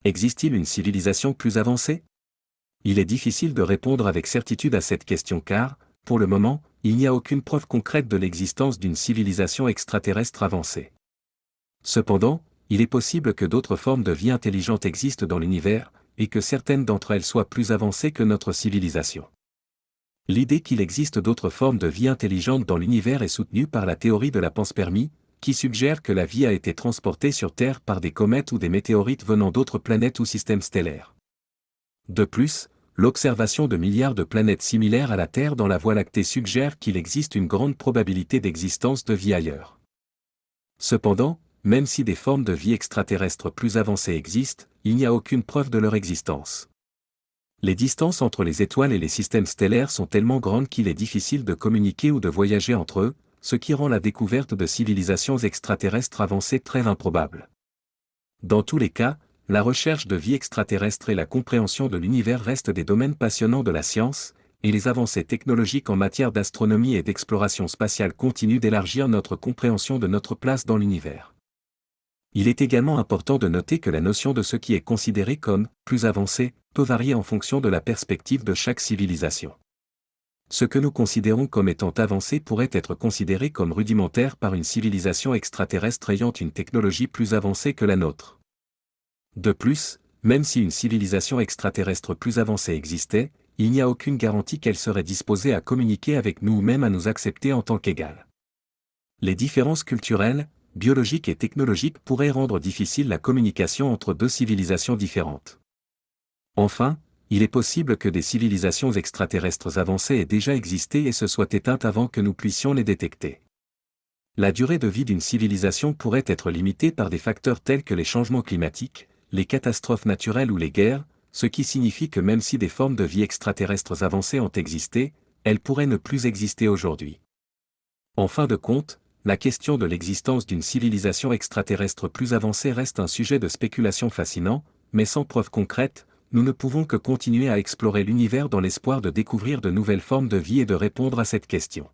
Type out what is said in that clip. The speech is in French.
Existe-t-il une civilisation plus avancée? Il est difficile de répondre avec certitude à cette question car, pour le moment, il n'y a aucune preuve concrète de l'existence d'une civilisation extraterrestre avancée. Cependant, il est possible que d'autres formes de vie intelligente existent dans l'univers, et que certaines d'entre elles soient plus avancées que notre civilisation. L'idée qu'il existe d'autres formes de vie intelligente dans l'univers est soutenue par la théorie de la panspermie, qui suggère que la vie a été transportée sur Terre par des comètes ou des météorites venant d'autres planètes ou systèmes stellaires. De plus, l'observation de milliards de planètes similaires à la Terre dans la Voie lactée suggère qu'il existe une grande probabilité d'existence de vie ailleurs. Cependant, même si des formes de vie extraterrestres plus avancées existent, il n'y a aucune preuve de leur existence. Les distances entre les étoiles et les systèmes stellaires sont tellement grandes qu'il est difficile de communiquer ou de voyager entre eux, ce qui rend la découverte de civilisations extraterrestres avancées très improbable. Dans tous les cas, la recherche de vie extraterrestre et la compréhension de l'univers restent des domaines passionnants de la science, et les avancées technologiques en matière d'astronomie et d'exploration spatiale continuent d'élargir notre compréhension de notre place dans l'univers. Il est également important de noter que la notion de ce qui est considéré comme « plus avancé » peut varier en fonction de la perspective de chaque civilisation. Ce que nous considérons comme étant avancé pourrait être considéré comme rudimentaire par une civilisation extraterrestre ayant une technologie plus avancée que la nôtre. De plus, même si une civilisation extraterrestre plus avancée existait, il n'y a aucune garantie qu'elle serait disposée à communiquer avec nous ou même à nous accepter en tant qu'égales. Les différences culturelles, biologiques et technologiques pourraient rendre difficile la communication entre deux civilisations différentes. Enfin, il est possible que des civilisations extraterrestres avancées aient déjà existé et se soient éteintes avant que nous puissions les détecter. La durée de vie d'une civilisation pourrait être limitée par des facteurs tels que les changements climatiques, les catastrophes naturelles ou les guerres, ce qui signifie que même si des formes de vie extraterrestres avancées ont existé, elles pourraient ne plus exister aujourd'hui. En fin de compte, la question de l'existence d'une civilisation extraterrestre plus avancée reste un sujet de spéculation fascinant, mais sans preuve concrète, nous ne pouvons que continuer à explorer l'univers dans l'espoir de découvrir de nouvelles formes de vie et de répondre à cette question.